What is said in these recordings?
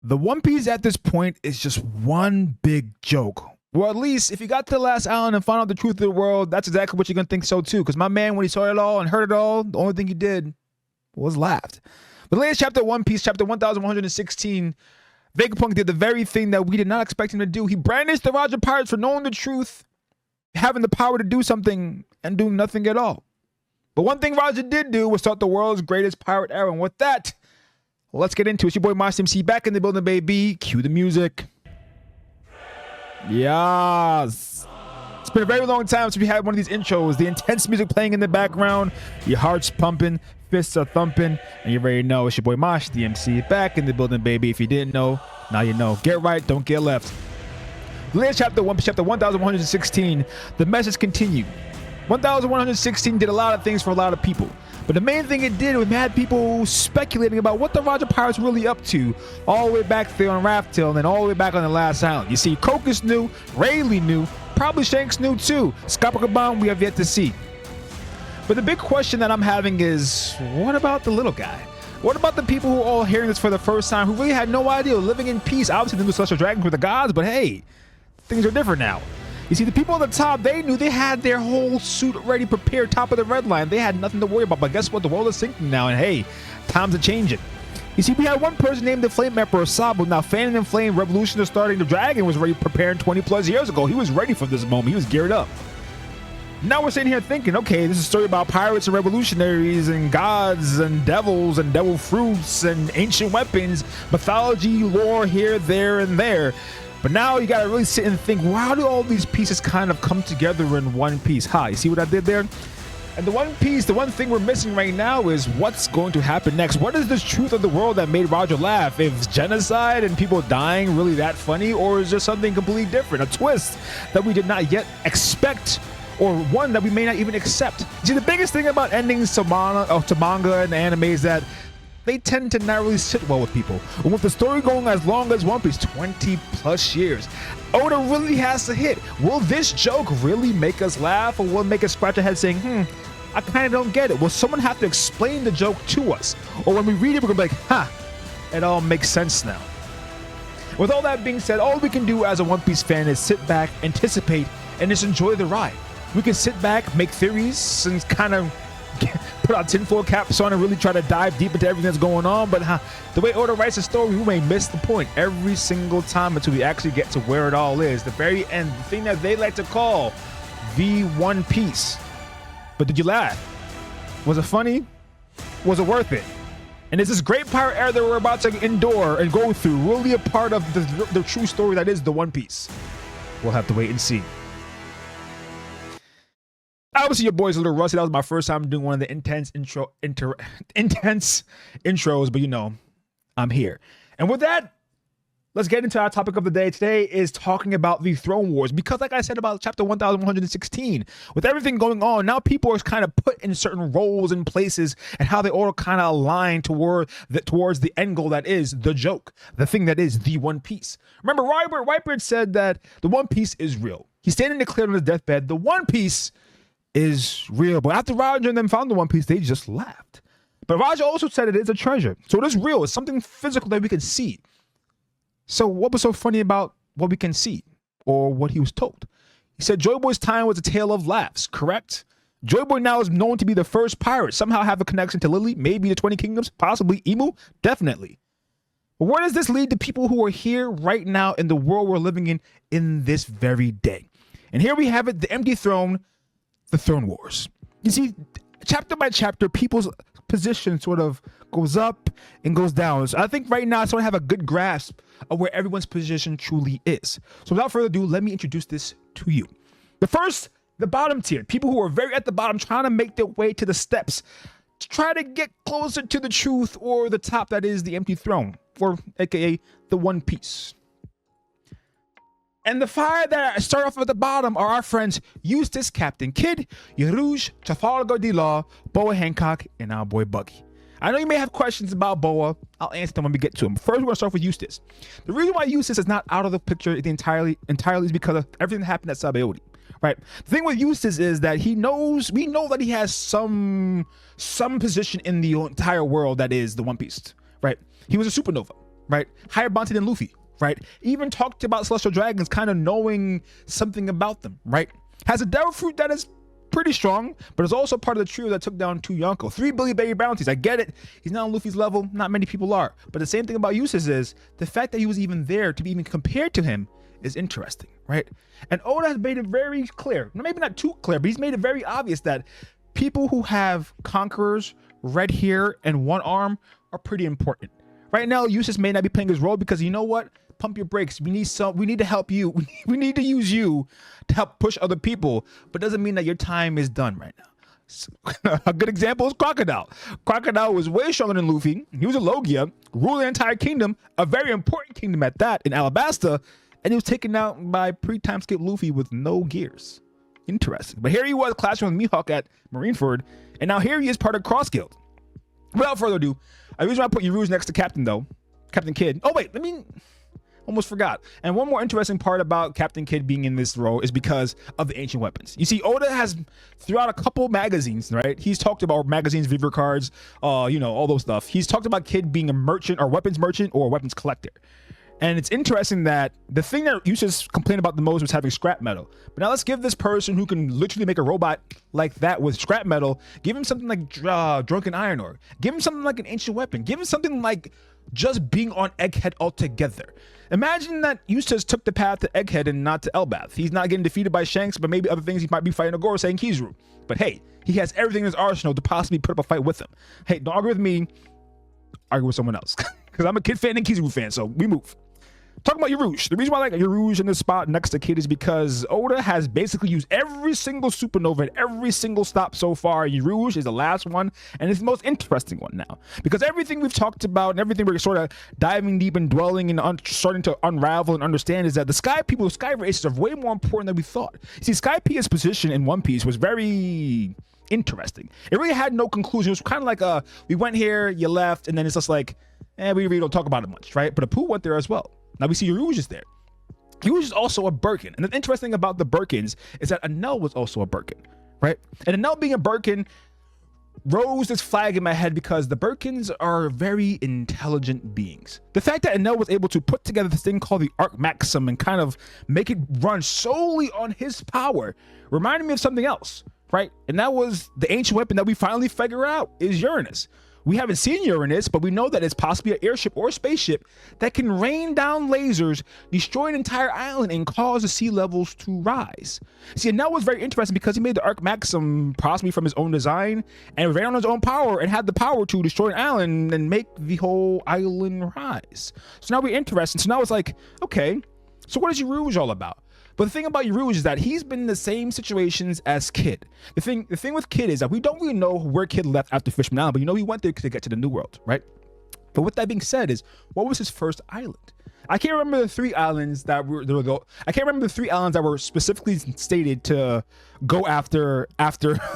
The One Piece at this point is just one big joke. Well, at least if you got to the last island and found out the truth of the world, that's exactly what you're going to think so too. Because my man, when he saw it all and heard it all, the only thing he did was laughed. The latest chapter of One Piece, chapter 1116, Vegapunk did the very thing that we did not expect him to do. He brandished the Roger Pirates for knowing the truth, having the power to do something, and doing nothing at all. But one thing Roger did do was start the world's greatest pirate era. And with that, let's get into it. It's your boy MoashDMC back in the building, baby. Cue the music. Yes. It's been a very long time since we had one of these intros. The intense music playing in the background, your heart's pumping, fists are thumping, and you already know it's your boy MoashDMC back in the building, baby. If you didn't know, now you know. Get right, don't get left. The latest chapter 1116, the message continued. 1116 did a lot of things for a lot of people. But the main thing it did was had people speculating about what the Roger Pirates were really up to, all the way back there on Raft Hill and then all the way back on the last island. You see, Crocus knew, Rayleigh knew, probably Shanks knew too. 𝒊𝒂𝒂𝒒 we have yet to see. But the big question that I'm having is, what about the little guy? What about the people who are all hearing this for the first time, who really had no idea, living in peace? Obviously, they knew Celestial Dragons were the gods, but hey, things are different now. You see, the people at the top, they knew they had their whole suit ready, prepared, top of the red line. They had nothing to worry about. But guess what? The world is sinking now, and hey, times are changing. You see, we had one person named the Flame Emperor Sabo. Now, fanning and flame, revolution is starting. The dragon was ready, preparing 20 plus years ago. He was ready for this moment. He was geared up. Now we're sitting here thinking, okay, this is a story about pirates and revolutionaries and gods and devils and devil fruits and ancient weapons, mythology, lore here, there, and there. But now you gotta really sit and think, well, how do all these pieces kind of come together in one piece? You see what I did there? And the one piece, the one thing we're missing right now is what's going to happen next. What is the truth of the world that made Roger laugh? Is genocide and people dying really that funny? Or is there something completely different? A twist that we did not yet expect, or one that we may not even accept. See, the biggest thing about endings to manga and anime is that they tend to not really sit well with people. And with the story going as long as One Piece, 20 plus years, Oda really has to hit. Will this joke really make us laugh, or will it make us scratch our head saying, I kind of don't get it? Will someone have to explain the joke to us? Or when we read it, we're gonna be like, it all makes sense now. With all that being said, all we can do as a One Piece fan is sit back, anticipate, and just enjoy the ride. We can sit back, make theories, and kind of put our tinfoil caps on and really try to dive deep into everything that's going on. But the way Oda writes a story, we may miss the point every single time until we actually get to where it all is. The very end, the thing that they like to call the One Piece. But did you laugh? Was it funny? Was it worth it? And is this great pirate era that we're about to endure and go through really a part of the true story that is the One Piece? We'll have to wait and see. Obviously, your boy's a little rusty. That was my first time doing one of the intense intros, but you know, I'm here. And with that, let's get into our topic of the day. Today is talking about the Throne Wars, because like I said about chapter 1116, with everything going on, now people are kind of put in certain roles and places, and how they all kind of align towards the end goal that is the joke, the thing that is the One Piece. Remember, Whitebeard said that the One Piece is real. He's standing declared on his deathbed, the One Piece is real. But after Roger and them found the One Piece, they just laughed. But Roger also said it is a treasure. So it is real. It's something physical that we can see. So what was so funny about what we can see, or what he was told? He said Joy Boy's time was a tale of laughs, correct? Joy Boy now is known to be the first pirate. Somehow have a connection to Lily, maybe the 20 Kingdoms, possibly Emu, definitely. But where does this lead to people who are here right now in the world we're living in this very day? And here we have it, the empty throne, the Throne Wars. You see, chapter by chapter, people's position sort of goes up and goes down. So I think right now I sort of have a good grasp of where everyone's position truly is. So without further ado, let me introduce this to you. The bottom tier, people who are very at the bottom, trying to make their way to the steps to try to get closer to the truth, or the top that is the empty throne, or aka the One Piece. And the five that start off at the bottom are our friends Eustace, Captain Kidd, 𝑰𝒏𝒔𝒕𝒄𝒉, Trafalgar D-Law, Boa Hancock, and our boy Buggy. I know you may have questions about Boa. I'll answer them when we get to him. First, we're going to start with Eustace. The reason why Eustace is not out of the picture entirely is because of everything that happened at Sabaody, right? The thing with Eustace is that we know that he has some position in the entire world that is the One Piece, right? He was a supernova. right? Higher bounty than Luffy, right? Even talked about celestial dragons kind of knowing something about them, right? Has a devil fruit that is pretty strong, but is also part of the trio that took down 2 Yonko. 3 Billy Baby bounties. I get it. He's not on Luffy's level. Not many people are. But the same thing about Useless is the fact that he was even there to be even compared to him is interesting, right? And Oda has made it very clear, maybe not too clear, but he's made it very obvious that people who have conquerors, red hair, and 1 arm are pretty important. Right now, Useless may not be playing his role because you know what? Pump your brakes. We need to help you. We need to use you to help push other people, but doesn't mean that your time is done right now. So, a good example is Crocodile. Crocodile was way stronger than Luffy. He was a Logia, ruled the entire kingdom, a very important kingdom at that, in Alabasta, and he was taken out by pre-time skip Luffy with no gears. Interesting. But here he was clashing with Mihawk at Marineford, and now here he is part of Cross Guild. Without further ado, I usually put Yaruj next to Captain though. Captain Kid. Oh wait, almost forgot. And one more interesting part about Captain Kid being in this role is because of the ancient weapons. You see, Oda has throughout a couple magazines, right? He's talked about magazines, Viver cards, you know, all those stuff. He's talked about Kid being a merchant or weapons merchant or weapons collector. And it's interesting that the thing that Useless complained about the most was having scrap metal. But now let's give this person who can literally make a robot like that with scrap metal, give him something like drunken iron ore. Give him something like an ancient weapon. Give him something like just being on Egghead altogether. Imagine that Useless took the path to Egghead and not to Elbath. He's not getting defeated by Shanks, but maybe other things he might be fighting Agora saying Kizaru. But hey, he has everything in his arsenal to possibly put up a fight with him. Hey, don't argue with me, argue with someone else. Because I'm a Kid fan and Kizaru fan, so we move. Talking about Yaruj. The reason why I like Yaruj in this spot next to Kid is because Oda has basically used every single supernova at every single stop so far. Yaruj is the last one, and it's the most interesting one now. Because everything we've talked about and everything we're sort of diving deep and dwelling and starting to unravel and understand is that the Sky People, Sky Races are way more important than we thought. See, Sky Pia's position in One Piece was very interesting. It really had no conclusion. It was kind of like we went here, you left, and then it's just like, we really don't talk about it much, right? But Apu went there as well. Now we see Yaruj is there. Yaruj is also a Birkin. And the interesting thing about the Birkins is that Enel was also a Birkin, right? And Enel being a Birkin rose this flag in my head because the Birkins are very intelligent beings. The fact that Enel was able to put together this thing called the Arc Maxim and kind of make it run solely on his power reminded me of something else, right? And that was the ancient weapon that we finally figure out is Uranus. We haven't seen Uranus, but we know that it's possibly an airship or a spaceship that can rain down lasers, destroy an entire island, and cause the sea levels to rise. See, and that was very interesting because he made the Arc Maxim possibly from his own design and ran on his own power and had the power to destroy an island and make the whole island rise. So now we're interested. So now it's like, okay, so what is Yaruj all about? But the thing about Yaruj is that he's been in the same situations as Kid. The thing with Kid is that we don't really know where Kid left after Fishman Island, but you know he went there to get to the New World, right? But with that being said is, what was his first island? I can't remember the 3 islands that were I can't remember the 3 islands that were specifically stated to go after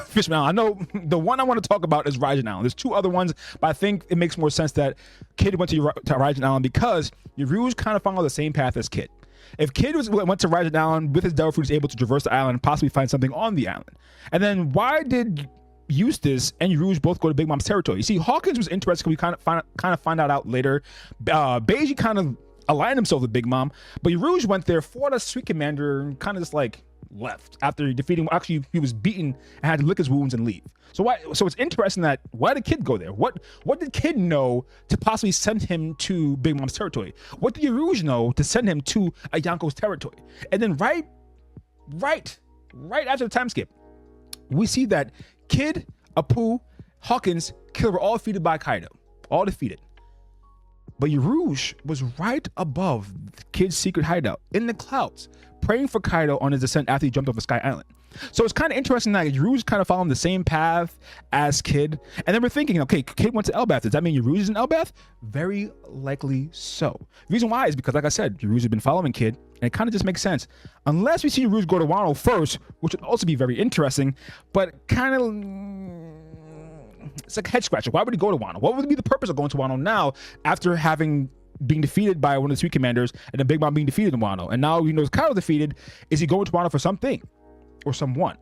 Fishman Island. I know the one I want to talk about is Raijin Island. There's 2 other ones, but I think it makes more sense that Kid went to Raijin Island because Yaruj kind of followed the same path as Kid. If Kid went to Raijin Island with his devil fruit, was able to traverse the island and possibly find something on the island. And then why did Eustace and Yaruj both go to Big Mom's territory? You see, Hawkins was interesting. We kind of find out later. Beiji kind of aligned himself with Big Mom, but Yaruj went there, fought a Street Commander, and kind of just like left after defeating him. Actually, he was beaten and had to lick his wounds and leave. So it's interesting that why did Kid go there? What did Kid know to possibly send him to Big Mom's territory? What did Yaruj know to send him to a Yonko's territory? And then right after the time skip, we see that Kid, Apu, Hawkins, Killer were all defeated by Kaido. All defeated. But Yaruj was right above Kid's secret hideout in the clouds, praying for Kaido on his descent after he jumped off a Sky Island. So it's kind of interesting that Yaruj kind of following the same path as Kid. And then we're thinking, okay, Kid went to Elbath. Does that mean Yaruj is in Elbath? Very likely so. The reason why is because, like I said, Yaruj has been following Kid, and it kind of just makes sense. Unless we see Yaruj go to Wano first, which would also be very interesting, but kind of, it's like a head scratcher. Why would he go to Wano? What would be the purpose of going to Wano now after being defeated by one of the 3 commanders and then Big Mom being defeated in Wano? And now he knows Kaido defeated. Is he going to Wano for something or someone?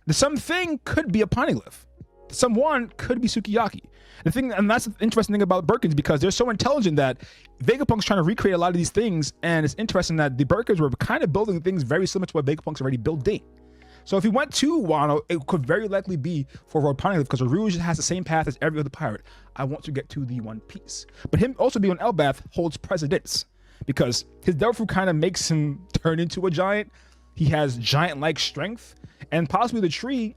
The something could be a poneglyph. someone could be Sukiyaki. The thing, and that's the interesting thing about Birkins, because they're so intelligent that Vegapunk's trying to recreate a lot of these things, and it's interesting that the Birkins were kind of building things very similar to what Vegapunk's already building. So if he went to Wano, it could very likely be for Road Poneglyph, because Rouge has the same path as every other pirate. I want to get to the One Piece. But him also being on Elbaf holds precedence, because his Devil Fruit kind of makes him turn into a giant. He has giant-like strength, and possibly the tree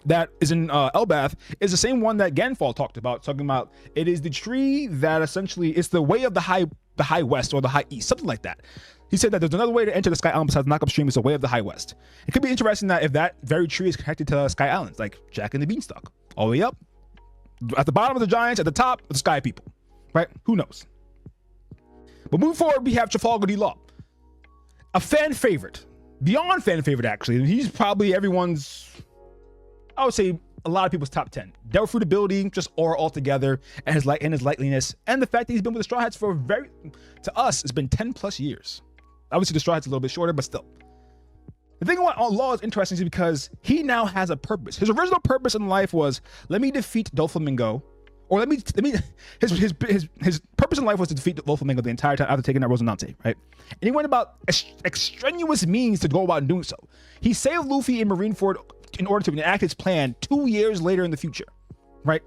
that is in Elbaf is the same one that Ganfall talked about, talking about it is the tree that essentially is the way of the high west or the high east, something like that. He said that there's another way to enter the Sky Island besides Knock Up Stream. It's the way of the high west. It could be interesting that if that very tree is connected to Sky Islands, like Jack and the Beanstalk, all the way up at the bottom of the giants, at the top the Sky People, right? Who knows? But moving forward, we have Trafalgar D. Law, a fan favorite, beyond fan favorite actually. He's probably everyone's, I would say, a lot of people's top 10. Devil Fruit ability, just aura altogether, and his lightliness, and the fact that he's been with the Straw Hats for to us, it's been 10 plus years. Obviously, the Straw Hat's a little bit shorter, but still. The thing about Law is interesting is because he now has a purpose. His original purpose in life was, let me defeat Doflamingo, or his purpose in life was to defeat Doflamingo the entire time after taking that Rosinante, right? And he went about extraneous means to go about doing so. He saved Luffy in Marineford in order to enact his plan 2 years later in the future, right?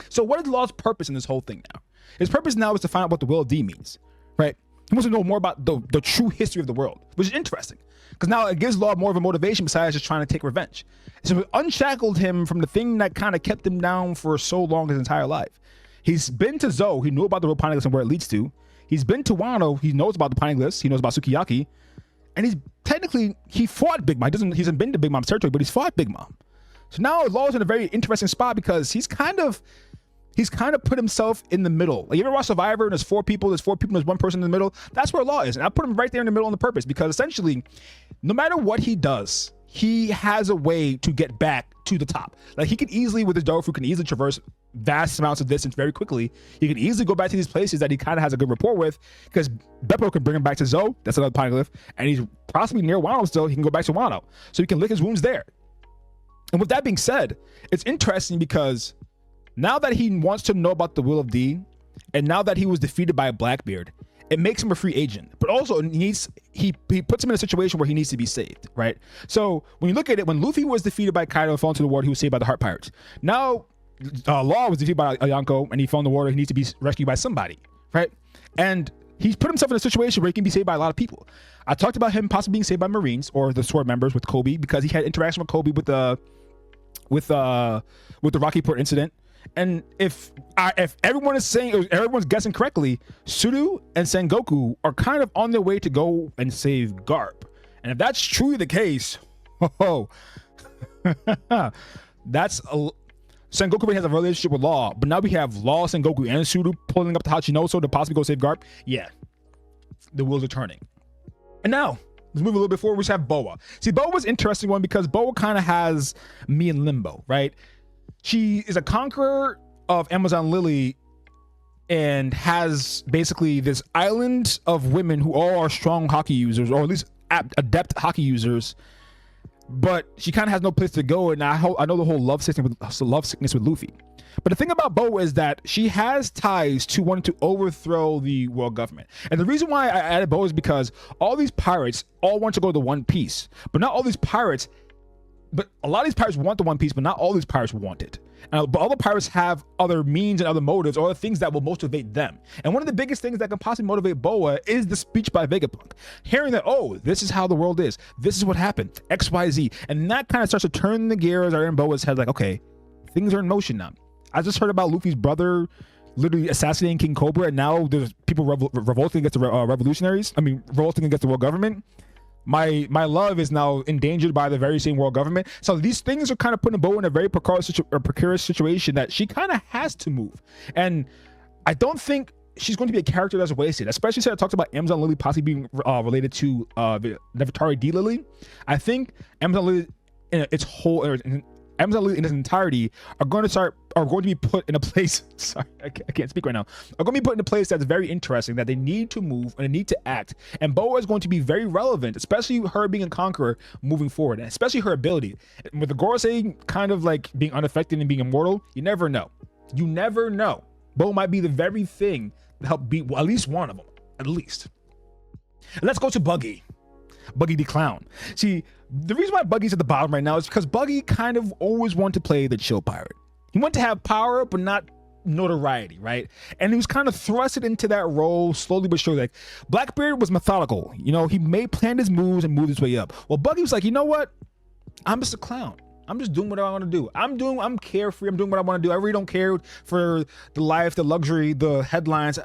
So what is Law's purpose in this whole thing now? His purpose now is to find out what the Will of D means, right? He wants to know more about the true history of the world, which is interesting, because now it gives Law more of a motivation besides just trying to take revenge. So it unshackled him from the thing that kind of kept him down for so long his entire life. He's been to Zou, he knew about the Road Poneglyphs and where it leads to. He's been to Wano, he knows about the Poneglyphs, he knows about Sukiyaki, and he fought Big Mom. He hasn't been to Big Mom's territory, but he's fought Big Mom. So now Law's in a very interesting spot because he's kind of put himself in the middle. Like, you ever watch Survivor and there's four people, there's one person in the middle? That's where Law is. And I put him right there in the middle on the purpose, because essentially, no matter what he does, he has a way to get back to the top. Like, he can easily, with his Devil Fruit, can easily traverse vast amounts of distance very quickly. He can easily go back to these places that he kind of has a good rapport with, because Beppo can bring him back to Zou, that's another Poneglyph, and he's possibly near Wano still. He can go back to Wano, so he can lick his wounds there. And with that being said, it's interesting because now that he wants to know about the Will of D, and now that he was defeated by a Blackbeard, it makes him a free agent, but also he puts him in a situation where he needs to be saved, right? So when you look at it, when Luffy was defeated by Kaido and fell into the water, he was saved by the Heart Pirates. Now Law was defeated by Yonko and he fell in the water. He needs to be rescued by somebody, right? And he's put himself in a situation where he can be saved by a lot of people. I talked about him possibly being saved by Marines or the Sword members with Kobe, because he had interaction with Kobe with the Rocky Port incident. And if everyone's guessing correctly, Suru and Sengoku are kind of on their way to go and save Garp. And if that's truly the case, Sengoku already has a relationship with Law, but now we have Law, Sengoku, and Suru pulling up to Hachinoso to possibly go save Garp. Yeah, the wheels are turning. And now, let's move a little bit forward. We just have Boa. See, Boa's an interesting one because Boa kind of has me in limbo, right? She is a conqueror of Amazon Lily and has basically this island of women who all are strong hockey users, or at least adept hockey users, but she kind of has no place to go. And I know the whole love sickness with Luffy. But the thing about Boa is that she has ties to wanting to overthrow the world government. And the reason why I added Boa is because all these pirates all want to go to One Piece, but not all these pirates. But a lot of these pirates want the One Piece, but not all these pirates want it. But all the pirates have other means and other motives, or other things that will motivate them. And one of the biggest things that can possibly motivate Boa is the speech by Vegapunk. Hearing that, oh, this is how the world is. This is what happened. X, Y, Z. And that kind of starts to turn the gears are in Boa's head, like, okay, things are in motion now. I just heard about Luffy's brother literally assassinating King Cobra, and now there's people revolting against the revolutionaries. I mean, revolting against the world government. My love is now endangered by the very same world government. So these things are kind of putting Boa in a very precarious situation that she kind of has to move. And I don't think she's going to be a character that's wasted, especially since I talked about Amazon Lily possibly being related to Nefertari D. Lily. I think Amazon Lily in its whole, Elite in its entirety are going to be put in a place. Sorry, I can't speak right now. Are going to be put in a place that's very interesting, that they need to move and they need to act. And Boa is going to be very relevant, especially her being a conqueror moving forward, and especially her ability. With the Gorosei kind of like being unaffected and being immortal, you never know. You never know. Boa might be the very thing to help beat at least one of them, at least. And let's go to Buggy. Buggy the Clown. See, the reason why Buggy's at the bottom right now is because Buggy kind of always wanted to play the chill pirate. He wanted to have power, but not notoriety, right? And he was kind of thrusted into that role slowly but surely. Like, Blackbeard was methodical. You know, he planned his moves and moved his way up. Well, Buggy was like, you know what? I'm just a clown. I'm just doing what I want to do. I'm carefree. I'm doing what I want to do. I really don't care for the life, the luxury, the headlines.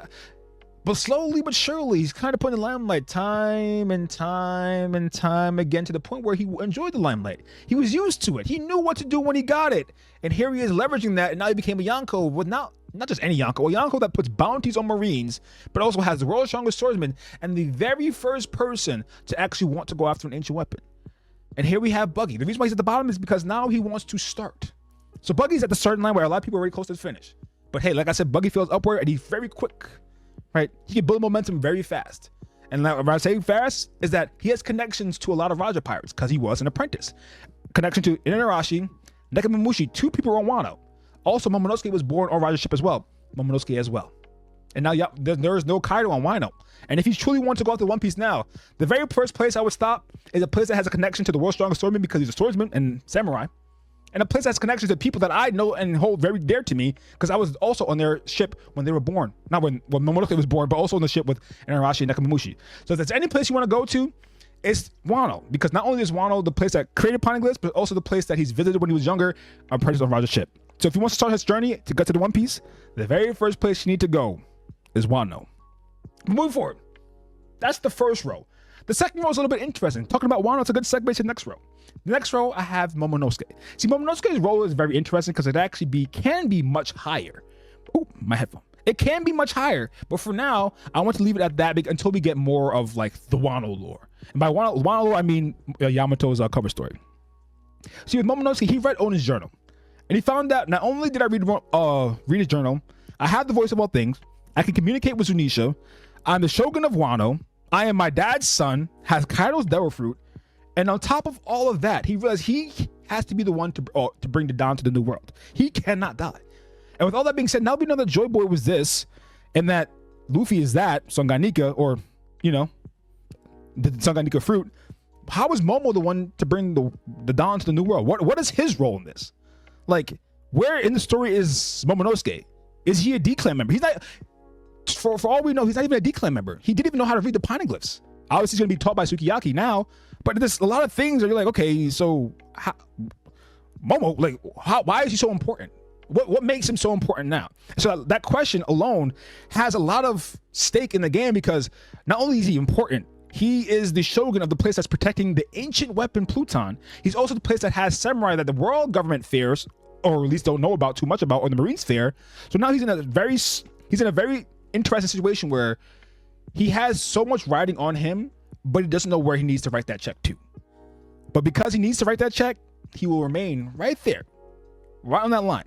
But slowly but surely, he's kind of putting the limelight time and time and time again, to the point where he enjoyed the limelight. He was used to it. He knew what to do when he got it. And here he is leveraging that, and now he became a Yonko with not just any Yonko, a Yonko that puts bounties on Marines, but also has the world's strongest swordsman and the very first person to actually want to go after an ancient weapon. And here we have Buggy. The reason why he's at the bottom is because now he wants to start. So Buggy's at the starting line where a lot of people are already close to the finish. But hey, like I said, Buggy feels upward and he's very quick. Right, he can build momentum very fast. And when I say fast, is that he has connections to a lot of Raja pirates because he was an apprentice. Connection to Inarashi, Nekomamushi, 2 people on Wano. Also, Momonosuke was born on Raja ship as well. Momonosuke as well. And now there is no Kaido on Wano. And if he truly wants to go after One Piece now, the very first place I would stop is a place that has a connection to the world's strongest swordsman, because he's a swordsman and samurai. And a place that's connections to people that I know and hold very dear to me, because I was also on their ship when they were born. Not when Momonosuke was born, but also on the ship with Inarashi and Nekomamushi. So if there's any place you want to go to, it's Wano. Because not only is Wano the place that created Poneglyphs, but also the place that he's visited when he was younger, apprentice on Raja's ship. So if he wants to start his journey to get to the One Piece, the very first place you need to go is Wano. Moving forward, that's the first row. The second row is a little bit interesting. Talking about Wano, it's a good segue to the next row. The next row, I have Momonosuke. See, Momonosuke's role is very interesting because it actually can be much higher. Oh, my headphone. It can be much higher, but for now, I want to leave it at that until we get more of like the Wano lore. And by Wano lore, I mean Yamato's cover story. See, with Momonosuke, he read Onin's journal, and he found out not only did I read his journal, I have the voice of all things. I can communicate with Zunisha. I'm the Shogun of Wano. I am my dad's son, has Kaido's Devil Fruit, and on top of all of that, he realized he has to be the one to bring the Dawn to the New World. He cannot die. And with all that being said, now we know that Joy Boy was this, and that Luffy is that, Songanika, or, you know, the Songanika fruit. How is Momo the one to bring the Dawn to the New World? What is his role in this? Like, where in the story is Momonosuke? Is he a D-Clan member? He's not... For all we know, he's not even a D-Clan member. He didn't even know how to read the Poneglyphs. Obviously, he's going to be taught by Sukiyaki now, but there's a lot of things that you're like, okay, so Momo, like, why is he so important? What makes him so important now? So that question alone has a lot of stake in the game, because not only is he important, he is the shogun of the place that's protecting the ancient weapon Pluton. He's also the place that has samurai that the world government fears, or at least don't know about too much about, or the Marines fear. So now he's in a very interesting situation where he has so much riding on him, but he doesn't know where he needs to write that check to. But because he needs to write that check, he will remain right there, right on that line.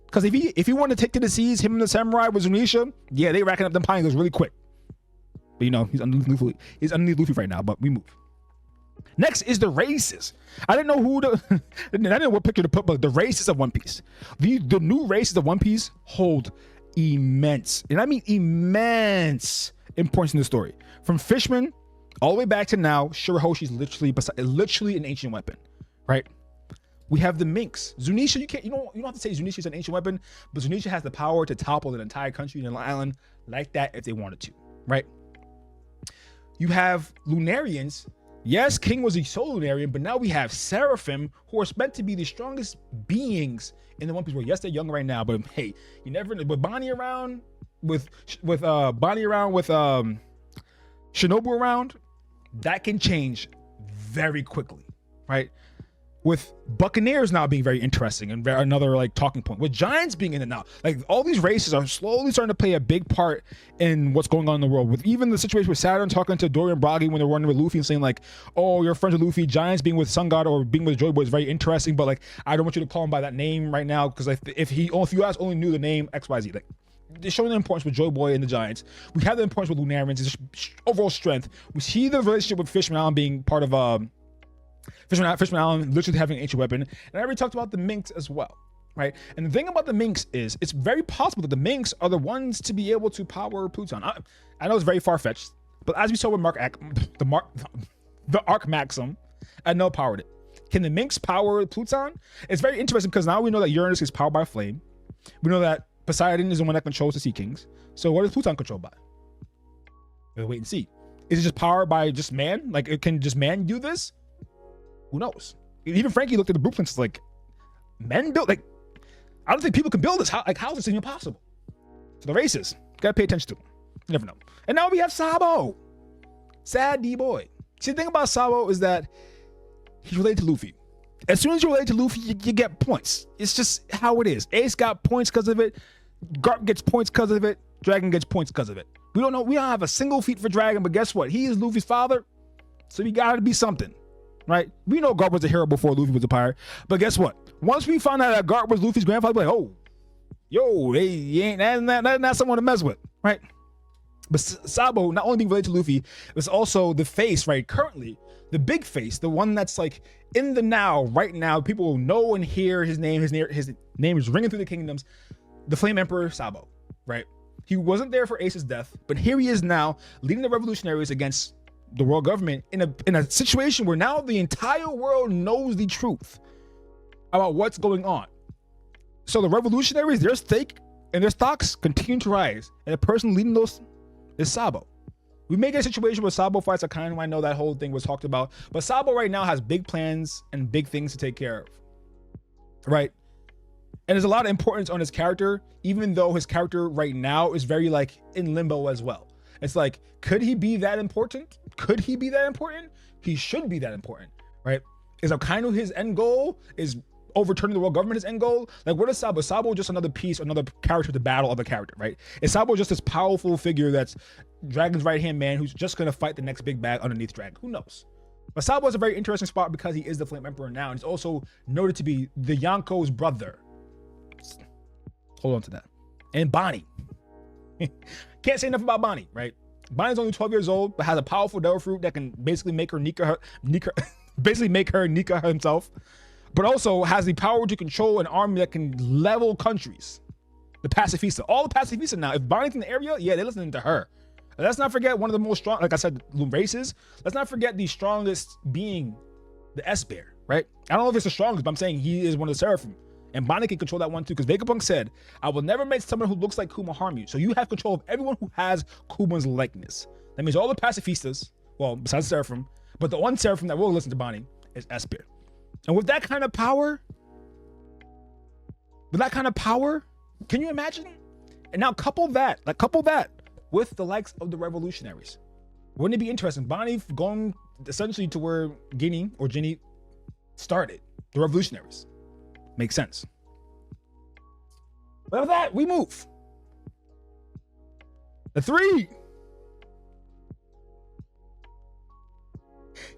Because if he wanted to take to the seas, him and the samurai with Zunisha, yeah, they racking up them pine really quick. But you know, he's underneath Luffy right now, but we move. Next is the races. I didn't know I didn't know what picture to put, but the races of One Piece. The new races of One Piece hold immense, and I mean immense, importance in the story. From Fishman all the way back to now, Shirahoshi's literally an ancient weapon, right? We have the Minks. Zunisha, you don't have to say Zunisha is an ancient weapon, but Zunisha has the power to topple an entire country and an island like that if they wanted to, right? You have Lunarians. Yes, King was a solo Lunarian, but now we have Seraphim, who are meant to be the strongest beings in the One Piece world. Yes, they're young right now, but hey, you never know. With Bonnie around, with Shinobu around, that can change very quickly, right? with Buccaneers now being very interesting and another like talking point, with Giants being in it now. Like all these races are slowly starting to play a big part in what's going on in the world, with even the situation with Saturn talking to Dorian Broggy when they're running with Luffy and saying like, oh, you're friends with Luffy. Giants being with Sun God or being with Joy Boy is very interesting, but like I don't want you to call him by that name right now, because if you guys only knew the name XYZ, like they're showing the importance with Joy Boy and the Giants. We have the importance with Lunarians, his overall strength. We see the relationship with Fishman Island being part of Fishman Island literally having an ancient weapon. And I already talked about the Minks as well, right? And the thing about the Minks is it's very possible that the Minks are the ones to be able to power Pluton. I know it's very far-fetched, but as we saw with the Arc Maxim, I know powered it. Can the Minks power Pluton? It's very interesting because now we know that Uranus is powered by flame. We know that Poseidon is the one that controls the Sea Kings. So what is Pluton controlled by? We'll wait and see. Is it just powered by just man? Like, can just man do this? Who knows? Even Frankie looked at the blueprints like, men built, like, I don't think people can build this. How is this even possible? So the races, gotta pay attention to them. You never know. And now we have Sabo. Sad D-boy. See, the thing about Sabo is that he's related to Luffy. As soon as you're related to Luffy, you get points. It's just how it is. Ace got points because of it. Garp gets points because of it. Dragon gets points because of it. We don't have a single feat for Dragon, but guess what? He is Luffy's father, so he gotta be something. Right? We know Garp was a hero before Luffy was a pirate. But guess what? Once we found out that Garp was Luffy's grandfather, we're like, oh, yo, he ain't that's someone to mess with, right? But Sabo, not only being related to Luffy, is also the face, right? Currently, the big face, the one that's like in the now, right now, people will know and hear his name. His name is ringing through the kingdoms. The Flame Emperor Sabo, right? He wasn't there for Ace's death, but here he is now, leading the revolutionaries against the world government in a situation where now the entire world knows the truth about what's going on. So the revolutionaries, their stake and their stocks continue to rise, and the person leading those is Sabo. We may get a situation where Sabo fights Akainu. I know that whole thing was talked about, but Sabo right now has big plans and big things to take care of, right? And there's a lot of importance on his character, even though his character right now is very like in limbo as well. It's like, could he be that important? Could he be that important? He should be that important, right? Is Akainu his end goal? Is overturning the world government his end goal? Like, what is Sabo? Sabo just another piece, another character to battle other character, right? Is Sabo just this powerful figure that's Dragon's right-hand man who's just gonna fight the next big bag underneath Dragon? Who knows? But Sabo is a very interesting spot because he is the Flame Emperor now, and he's also noted to be the Yonko's brother. Hold on to that. And Bonnie. Can't say enough about Bonnie, right? Bonnie's only 12 years old, but has a powerful devil fruit that can basically make her Nika himself, but also has the power to control an army that can level countries. The Pacifista. All the Pacifista now, if Bonnie's in the area, yeah, they're listening to her. And let's not forget one of the most strong, like I said, races. Let's not forget the strongest being the S-Bear, right? I don't know if it's the strongest, but I'm saying he is one of the Seraphim. And Bonnie can control that one too, because Vegapunk said, I will never make someone who looks like Kuma harm you. So you have control of everyone who has Kuma's likeness. That means all the Pacifistas, well, besides Seraphim, but the one Seraphim that will listen to Bonnie is S-Bear. And with that kind of power, can you imagine? And now couple that with the likes of the revolutionaries. Wouldn't it be interesting? Bonnie going essentially to where Ginny started, the revolutionaries. Makes sense. But with that, we move. The 3.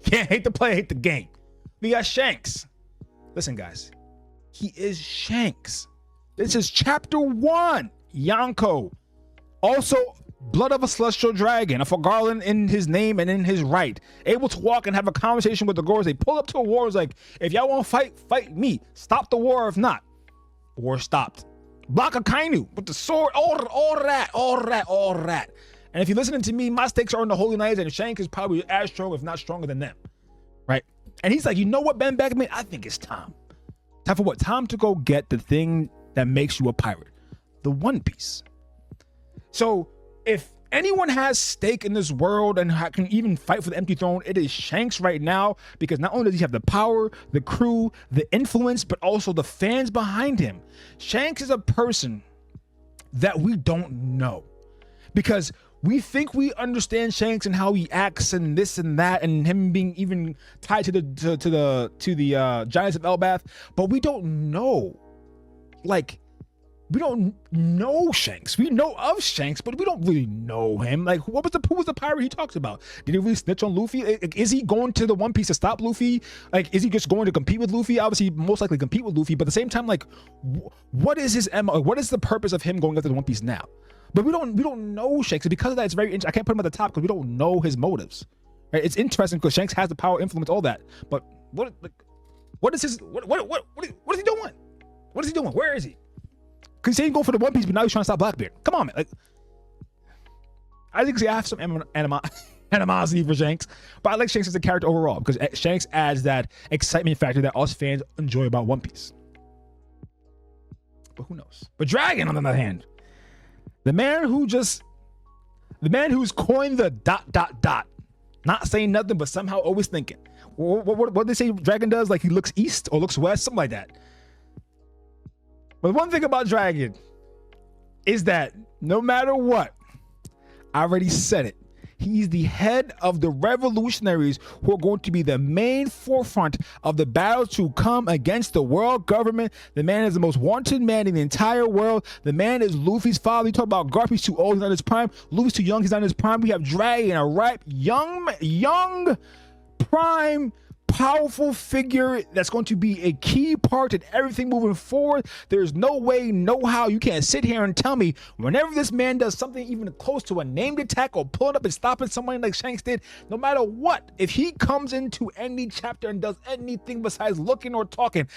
Can't hate the play, hate the game. We got Shanks. Listen, guys. He is Shanks. This is chapter 1. Yonko. Also, blood of a celestial dragon, a garland in his name and in his right, able to walk and have a conversation with the Gors. They pull up to a war. It's like, if y'all want to fight, fight me. Stop the war. If not, war stopped. Block Akainu with the sword. All that. And if you're listening to me, my stakes are in the Holy Knights, and Shank is probably as strong, if not stronger than them, right? And he's like, you know what, Ben Beckman? I think it's time. Time for what? Time to go get the thing that makes you a pirate, the One Piece. So if anyone has stake in this world and can even fight for the empty throne, it is Shanks right now, because not only does he have the power, the crew, the influence, but also the fans behind him. Shanks is a person that we don't know, because We think we understand Shanks and how he acts and this and that, and him being even tied to the Giants of Elbath, but we don't know. Like, we don't know Shanks. We know of Shanks, but we don't really know him. Like, who was the pirate he talks about? Did he really snitch on Luffy? Like, is he going to the One Piece to stop Luffy? Like, is he just going to compete with Luffy? Obviously, most likely compete with Luffy, but at the same time, like, what is his MO? What is the purpose of him going after the One Piece now? But we don't know Shanks, and because of that, it's very interesting. I can't put him at the top because we don't know his motives. Right? It's interesting because Shanks has the power, influence, all that. But what is his what is he doing? What is he doing? Where is he? Because he ain't going for the One Piece, but now he's trying to stop Blackbeard. Come on, man. Like, I think I have some animosity for Shanks, but I like Shanks as a character overall because Shanks adds that excitement factor that us fans enjoy about One Piece. But who knows? But Dragon, on the other hand, the man who's coined the ... Not saying nothing, but somehow always thinking. What they say Dragon does? Like, he looks east or looks west, something like that. But one thing about Dragon is that no matter what, I already said it, he's the head of the revolutionaries who are going to be the main forefront of the battle to come against the world government. The man is the most wanted man in the entire world. The man is Luffy's father. You talk about Garp, he's too old, he's not in his prime. Luffy's too young, he's not in his prime. We have Dragon, a ripe, young, prime, powerful figure that's going to be a key part in everything moving forward. There's no way, no how. You can't sit here and tell me whenever this man does something even close to a named attack or pulling up and stopping somebody like Shanks did, no matter what, if he comes into any chapter and does anything besides looking or talking,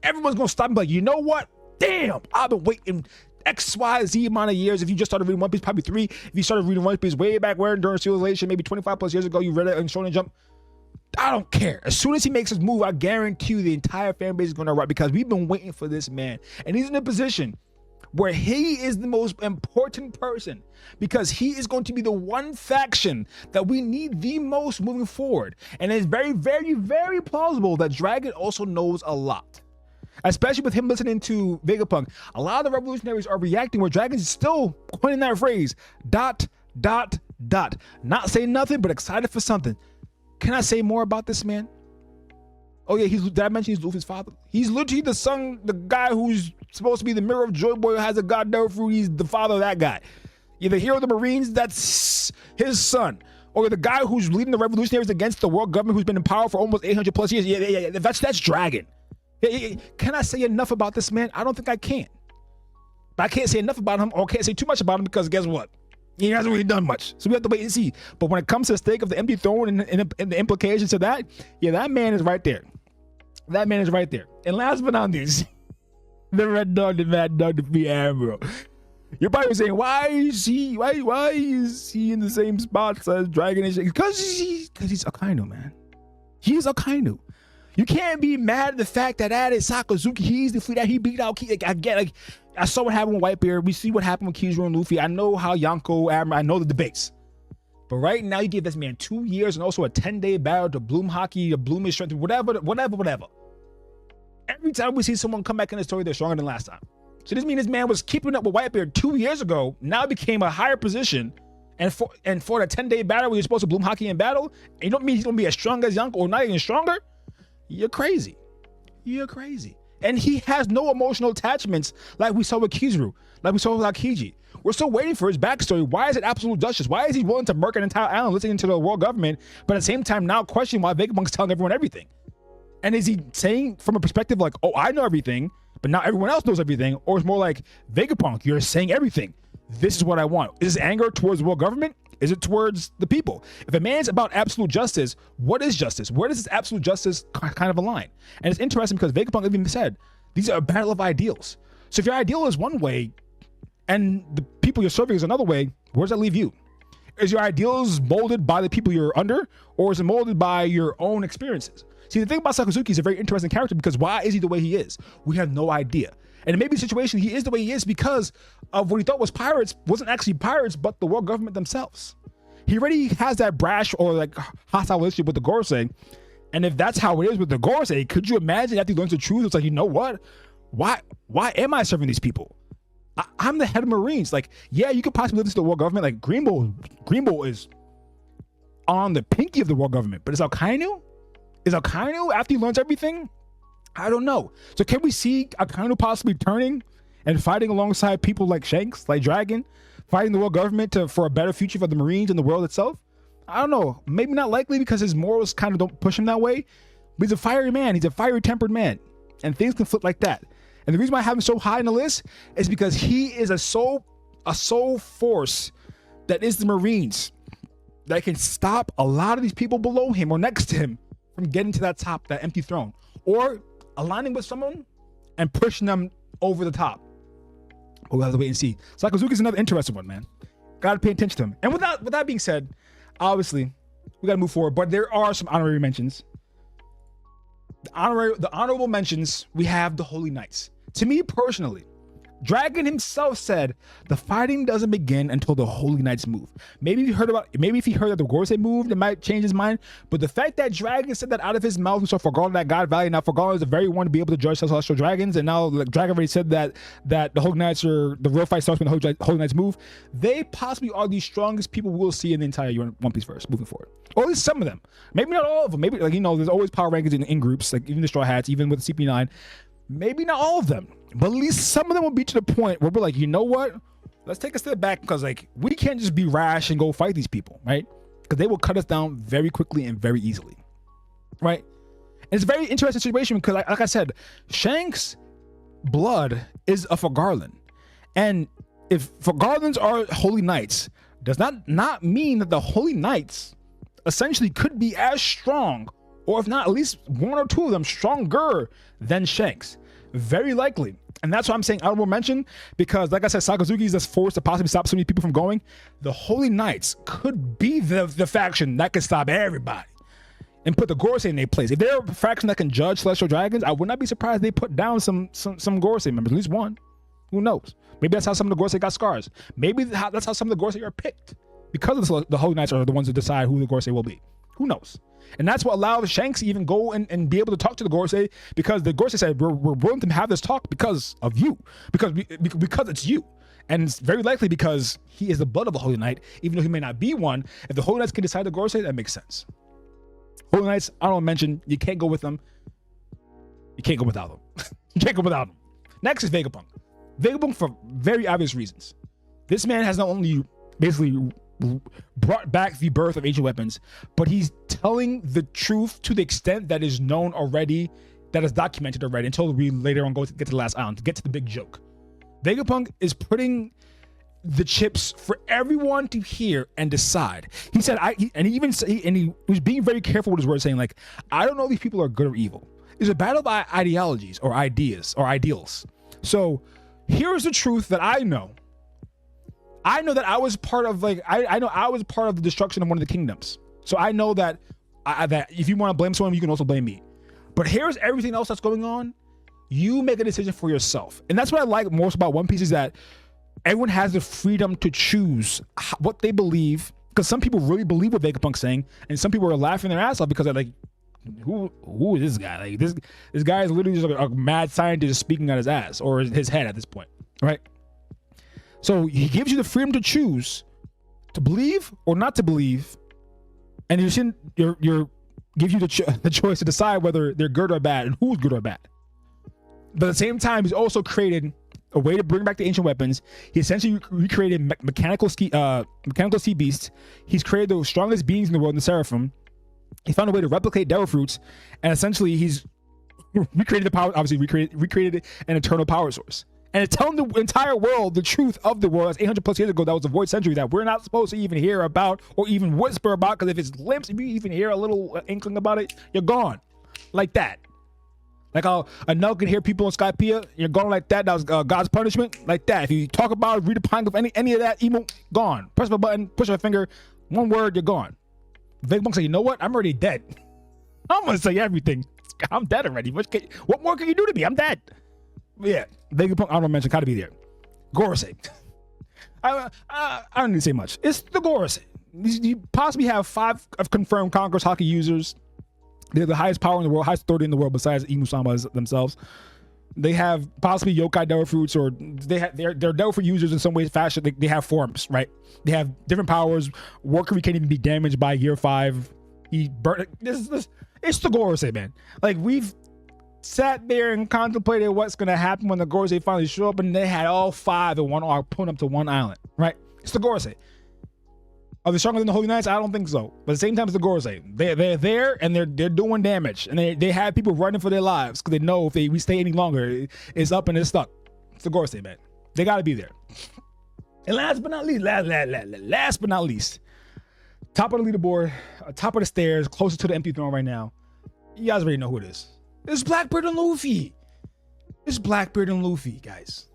everyone's going to stop and be like, you know what? Damn, I've been waiting XYZ amount of years. If you just started reading One Piece, probably 3. If you started reading One Piece way back where during Civilization, maybe 25 plus years ago, you read it in Shonen Jump. I don't care. As soon as he makes his move, I guarantee you the entire fan base is going to erupt because we've been waiting for this man. And he's in a position where he is the most important person because he is going to be the one faction that we need the most moving forward. And it's very, very, very plausible that Dragon also knows a lot. Especially with him listening to Vegapunk. A lot of the revolutionaries are reacting where Dragon's still coining that phrase, ... Not saying nothing, but excited for something. Can I say more about this man? Oh yeah, did I mention he's Luffy's father? He's literally the guy who's supposed to be the mirror of Joy Boy, who has a goddamn fruit. He's the father of that guy. You're the hero of the Marines, that's his son. Or the guy who's leading the revolutionaries against the world government who's been in power for almost 800 plus years. Yeah, that's Dragon. Can I say enough about this man? I don't think I can. But I can't say enough about him, or can't say too much about him because guess what? He hasn't really done much. So we have to wait and see. But when it comes to the stake of the empty throne and the implications of that, yeah, that man is right there. That man is right there. And last but not least, the Red Dog, the Mad Dog, the free Admiral. You're probably saying, why is he in the same spots as Dragon and shit? Because he's Akainu, man. He's Akainu. You can't be mad at the fact that is Sakazuki. He's the fleet that he beat out. I saw what happened with Whitebeard. We see what happened with Kizaru and Luffy. I know how Yonko, Admiral, I know the debates. But right now, you give this man 2 years and also a 10-day battle to bloom hockey, to bloom his strength, whatever. Every time we see someone come back in the story, they're stronger than last time. So this means this man was keeping up with Whitebeard 2 years ago, now became a higher position. And for the 10-day battle where you're supposed to bloom hockey in battle, and you don't mean he's going to be as strong as Yonko or not even stronger? You're crazy. You're crazy. And he has no emotional attachments like we saw with Kizaru, like we saw with Aokiji. We're still waiting for his backstory. Why is it absolute justice? Why is he willing to murk an entire island listening to the world government, but at the same time now questioning why Vegapunk's telling everyone everything? And is he saying from a perspective like, oh, I know everything, but now everyone else knows everything? Or it's more like, Vegapunk, you're saying everything. This is what I want. Is this anger towards the world government? Is it towards the people? If a man's about absolute justice, what is justice? Where does this absolute justice kind of align? And it's interesting because Vegapunk even said, these are a battle of ideals. So if your ideal is one way and the people you're serving is another way, where does that leave you? Is your ideals molded by the people you're under, or is it molded by your own experiences? See, the thing about Sakazuki is a very interesting character because why is he the way he is? We have no idea. And it may be a situation he is the way he is because of what he thought was pirates wasn't actually pirates, but the world government themselves. He already has that brash or like hostile relationship with the Gorosei. And if that's how it is with the Gorosei, could you imagine after he learns the truth, it's like, you know what? Why am I serving these people? I'm the head of Marines. Like, yeah, you could possibly listen to the world government. Like Greenbow is on the pinky of the world government. But is Al-Qaeda after he learns everything? I don't know. So can we see Al-Qaeda possibly turning and fighting alongside people like Shanks, like Dragon, fighting the world government for a better future for the Marines and the world itself? I don't know. Maybe not likely because his morals kind of don't push him that way. But he's a fiery man. He's a fiery tempered man. And things can flip like that. And the reason why I have him so high in the list is because he is a soul force that is the Marines that can stop a lot of these people below him or next to him from getting to that empty throne, or aligning with someone and pushing them over the top. But we'll have to wait and see. Sakazuki is another interesting one, man. Got to pay attention to him. And with that being said, obviously we got to move forward, but there are some honorary mentions. The honorable mentions, we have the Holy Knights. To me personally, Dragon himself said the fighting doesn't begin until the Holy Knights move. Maybe if he heard that the Gorsei moved, it might change his mind. But the fact that Dragon said that out of his mouth, and so Forgotten that God Valley, now Forgotten is the very one to be able to judge celestial dragons, and now like Dragon already said that the Holy Knights the real fight starts when the Holy Knights move. They possibly are the strongest people we'll see in the entire One Piece verse moving forward, or at least some of them. Maybe not all of them. Maybe there's always power rankings in groups, like even the Straw Hats, even with the CP9. Maybe not all of them, but at least some of them will be to the point where we're like, you know what? Let's take a step back, because like we can't just be rash and go fight these people, right? Because they will cut us down very quickly and very easily, right? And it's a very interesting situation because, like I said, Shanks' blood is a Forgarland, and if Forgarlands are Holy Knights, does not mean that the Holy Knights essentially could be as strong, or if not, at least one or two of them stronger than Shanks. Very likely. And that's why I'm saying honorable mention, because like I said, Sakazuki is this force to possibly stop so many people from going. The Holy Knights could be the faction that could stop everybody and put the Gorsei in their place. If they're a faction that can judge celestial dragons, I would not be surprised they put down some Gorsei members, at least one. Who knows? Maybe that's how some of the Gorsei got scars. Maybe that's how some of the Gorsei are picked, because of the Holy Knights are the ones who decide who the Gorsei will be. Who knows? And that's what allowed Shanks to even go and be able to talk to the Gorsei, because the Gorsei said, we're willing to have this talk because of you, because it's you. And it's very likely because he is the blood of the Holy Knight, even though he may not be one. If the Holy Knights can decide the Gorsei, that makes sense. Holy Knights, I don't mention, you can't go with them. You can't go without them. You can't go without them. Next is Vegapunk. Vegapunk, for very obvious reasons. This man has not only basically brought back the birth of ancient weapons, but he's telling the truth to the extent that is known already, that is documented already, until we later on get to the last island, to get to the big joke. Vegapunk is putting the chips for everyone to hear and decide. He said, he was being very careful with his words, saying like, I don't know if these people are good or evil. It's a battle by ideologies or ideas or ideals. So here's the truth that I know. I know that I was part of I was part of the destruction of one of the kingdoms. So I know that that if you want to blame someone, you can also blame me. But here's everything else that's going on. You make a decision for yourself. And that's what I like most about One Piece, is that everyone has the freedom to choose what they believe. Because some people really believe what Vegapunk's saying, and some people are laughing their ass off because they're like, who is this guy? Like this guy is literally just a mad scientist speaking on his ass or his head at this point, right? So he gives you the freedom to choose to believe or not to believe, and gives you the choice to decide whether they're good or bad and who's good or bad. But at the same time, he's also created a way to bring back the ancient weapons. He essentially recreated mechanical sea beasts. He's created the strongest beings in the world, the Seraphim. He found a way to replicate Devil Fruits, and essentially he's recreated the power. Obviously, recreated an eternal power source. And it's telling the entire world the truth of the world. That's 800 plus years ago. That was a void century that we're not supposed to even hear about or even whisper about. Because if it's glimpse, if you even hear a little inkling about it, you're gone. Like that. Like how a Nell can hear people in Skypiea, you're gone like that. That was God's punishment. Like that. If you talk about it, read a pint of any of that, emo, gone. Press a button, push a finger, one word, you're gone. Vegapunk said, you know what? I'm already dead. I'm going to say everything. I'm dead already. What more can you do to me? I'm dead. Yeah, Vegapunk, I don't mention, gotta be there. Gorsei. I don't need to say much. It's the Gorsei. You possibly have 5 of confirmed Conqueror's Haki users. They're the highest power in the world, highest authority in the world besides Imu-sama themselves. They have possibly yokai devil fruits, or they're devil fruit users in some way, fashion. They have forms, right? They have different powers. Warcry can't even be damaged by year 5. He burnt this. It's the Gorosei, man. Like, we've sat there and contemplated what's gonna happen when the Gorosei finally show up, and they had all 5 in one arc pulling up to one island, right? It's the Gorosei. Are they stronger than the Holy Knights? I don't think so. But at the same time, it's the Gorosei. They're there and they're doing damage, and they have people running for their lives because they know if we stay any longer, it's up and it's stuck. It's the Gorosei, man. They got to be there. And last but not least, top of the leaderboard, top of the stairs, closest to the empty throne right now. You guys already know who it is. It's Blackbeard and Luffy. It's Blackbeard and Luffy, guys.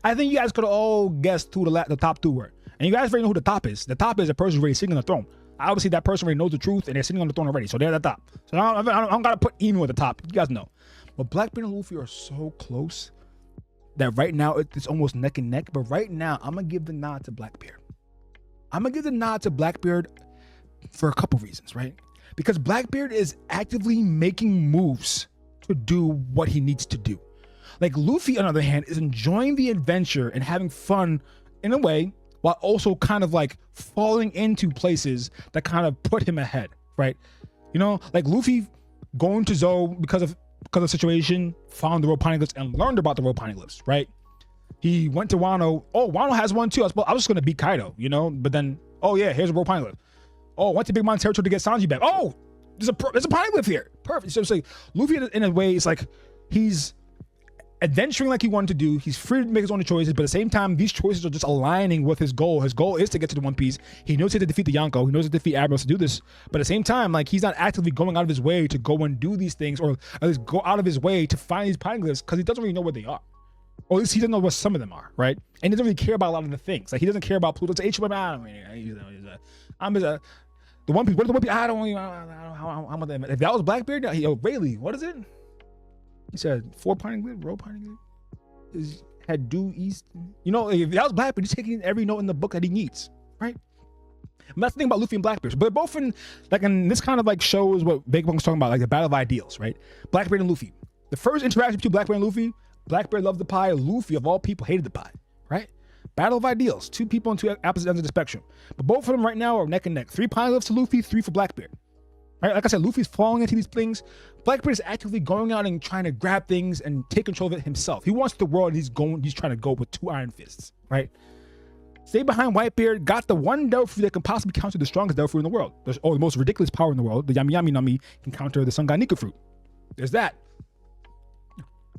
I think you guys could have all guessed who the top 2 were. And you guys already know who the top is. The top is a person already sitting on the throne. Obviously, that person already knows the truth, and they're sitting on the throne already. So they're at the top. So I don't got to put Emu at the top. You guys know. But Blackbeard and Luffy are so close that right now it's almost neck and neck. But right now, I'm going to give the nod to Blackbeard. I'm going to give the nod to Blackbeard for a couple reasons, right? Because Blackbeard is actively making moves to do what he needs to do. Like, Luffy, on the other hand, is enjoying the adventure and having fun in a way, while also kind of like falling into places that kind of put him ahead, right? You know, like Luffy going to Zou because of the situation, found the rope poneglyphs and learned about the rope poneglyphs, right? He went to Wano. Oh, Wano has one too. I was just gonna beat Kaido, you know, but then, oh yeah, here's a rope poneglyph. Oh, went to Big Mom territory to get Sanji back. Oh, there's a poneglyph here. Perfect. So it's like Luffy, in a way, it's like he's adventuring like he wanted to do. He's free to make his own choices, but at the same time, these choices are just aligning with his goal. His goal is to get to the One Piece. He knows he has to defeat the Yonko. He knows he has to defeat Admirals to do this. But at the same time, like, he's not actively going out of his way to go and do these things, or at least go out of his way to find these poneglyphs, because he doesn't really know where they are. Or at least he doesn't know what some of them are, right? And he doesn't really care about a lot of the things. Like, he doesn't care about Pluto's H. The One Piece. What is the One Piece? I don't want that. If that was Blackbeard, Rayleigh, what is it? He said 4 poneglyph, rope poneglyph. Had due east, you know. If that was Blackbeard, he's taking every note in the book that he needs, right? And that's the thing about Luffy and Blackbeard. But both in this kind of like shows what Big Bung's talking about, like the battle of ideals, right? Blackbeard and Luffy. The first interaction between Blackbeard and Luffy, Blackbeard loved the pie. Luffy, of all people, hated the pie, right? Battle of ideals. 2 people on 2 opposite ends of the spectrum. But both of them right now are neck and neck. 3 poneglyphs to Luffy, 3 for Blackbeard. Right? Like I said, Luffy's falling into these things. Blackbeard is actively going out and trying to grab things and take control of it himself. He wants the world, and he's trying to go with 2 iron fists, right? Stay behind Whitebeard, got the one devil fruit that can possibly counter the strongest devil fruit in the world. There's the most ridiculous power in the world. The Yami Yami Nami can counter the Sun God Nika fruit. There's that.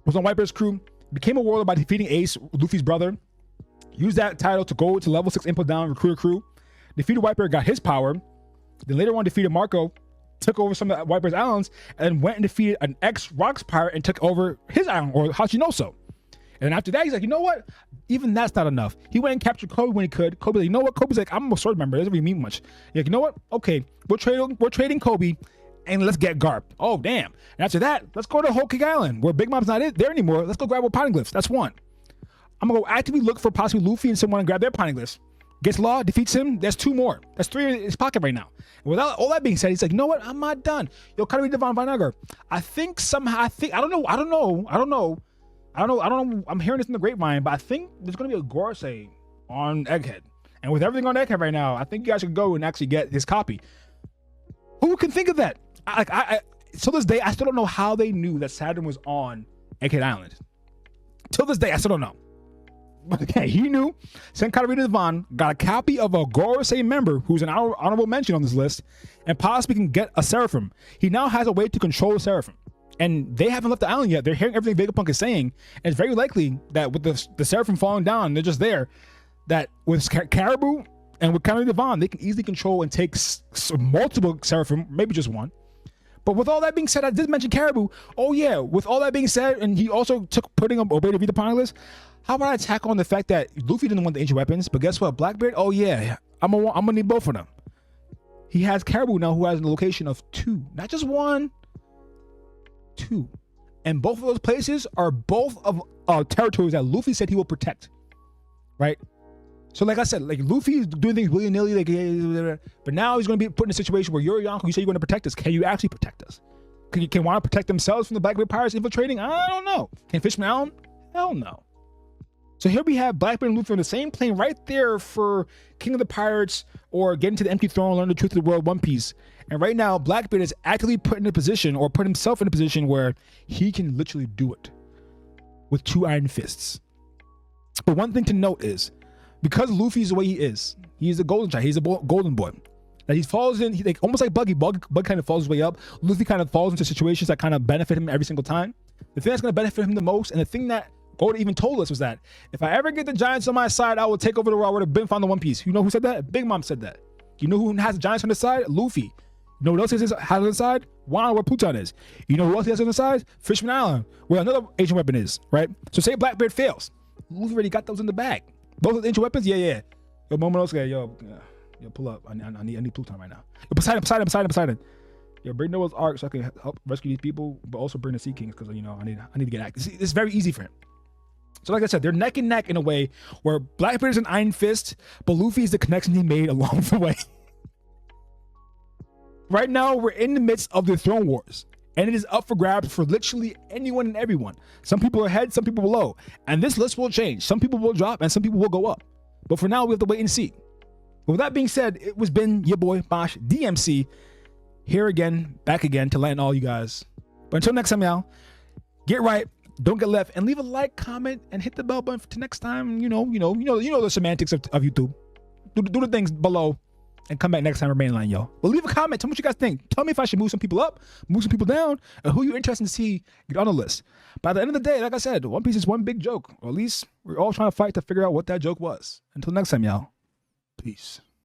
Was on Whitebeard's crew, became a warlord by defeating Ace, Luffy's brother. Used that title to go to level 6 input down, recruit a crew. Defeated Whitebeard, got his power. Then later on defeated Marco, took over some of Whitebeard's islands, and went and defeated an ex-Rocks pirate and took over his island, or Hachinoso. And then after that, he's like, you know what? Even that's not enough. He went and captured Kobe when he could. Kobe's like, you know what? Kobe's like, I'm a sword member. It doesn't really mean much. He's like, you know what? Okay, we're trading Kobe, and let's get Garp. Oh, damn. And after that, let's go to Whole Cake Island, where Big Mom's not there anymore. Let's go grab our poneglyphs. That's 1. I'm going to go actively look for possibly Luffy and someone and grab their poneglyphs. Gets Law, defeats him. There's 2 more. That's 3 in his pocket right now. And without all that being said, he's like, you know what? I'm not done. Yo, Katamari Devon Vinegar. I think somehow, I don't know. I'm hearing this in the grapevine, but I think there's going to be a Gorosei on Egghead. And with everything on Egghead right now, I think you guys should go and actually get his copy. Who can think of that? Till this day, I still don't know how they knew that Saturn was on Egghead Island. Till this day, I still don't know. But okay, he knew. Sent Katamari Devon, got a copy of a Gorosei member who's an honorable mention on this list, and possibly can get a Seraphim. He now has a way to control the Seraphim. And they haven't left the island yet. They're hearing everything Vegapunk is saying. And it's very likely that with the Seraphim falling down, they're just there, that with Caribou and with Katamari Devon, they can easily control and take multiple Seraphim, maybe just 1. But with all that being said, I did mention Caribou. Oh yeah, with all that being said, and he also took putting up Obey to Read the Poneglyphs. How about I tack on the fact that Luffy didn't want the ancient weapons, but guess what? Blackbeard, oh yeah, I'm gonna need both of them. He has Caribou now, who has a location of 2, not just 1, 2. And both of those places are both of territories that Luffy said he will protect, right? So like I said, like Luffy is doing things willy-nilly, like, but now he's going to be put in a situation where you're Yonko, you say you're going to protect us. Can you actually protect us? Can Wano protect themselves from the Blackbeard pirates infiltrating? I don't know. Can Fishman Allen? Hell no. So here we have Blackbeard and Luffy on the same plane right there for King of the Pirates or getting to the empty throne, learn the truth of the world, One Piece. And right now, Blackbeard is actively put in a position or put himself in a position where he can literally do it with 2 iron fists. But one thing to note is, because Luffy's the way he is, he's a golden child, he's a golden boy. That he falls in, like almost like Buggy. Bug kind of falls his way up. Luffy kind of falls into situations that kind of benefit him every single time. The thing that's going to benefit him the most, and the thing that Oda even told us, was that if I ever get the Giants on my side, I will take over the world. I would have been found the One Piece. You know who said that? Big Mom said that. You know who has the Giants on the side? Luffy. You know what else has on the side? Wano, where Pluton is. You know who else he has on the side? Fishman Island, where another ancient weapon is, right? So say Blackbeard fails. Luffy already got those in the bag. Both of the ancient weapons? Yeah. Yo, Momonosuke, yo, pull up. I need Pluton right now. Yo, Poseidon. Yo, bring Noah's Ark so I can help rescue these people, but also bring the Sea Kings because, you know, I need to get active. It's very easy for him. So like I said, they're neck and neck in a way where Blackbeard is an iron fist, but Luffy is the connection he made along the way. Right now, we're in the midst of the Throne Wars, and it is up for grabs for literally anyone and everyone. Some people are ahead, some people below, and this list will change. Some people will drop, and some people will go up. But for now, we have to wait and see. But with that being said, it was been your boy, MoashDMC, here again, back again to enlighten all you guys. But until next time, y'all, get right. Don't get left, and leave a like, comment, and hit the bell button for next time. You know the semantics of YouTube. Do the things below, and come back next time. Remain in line, yo. But leave a comment. Tell me what you guys think. Tell me if I should move some people up, move some people down, and who you're interested to see get on the list. By the end of the day, like I said, One Piece is one big joke, or at least we're all trying to fight to figure out what that joke was. Until next time, y'all. Peace.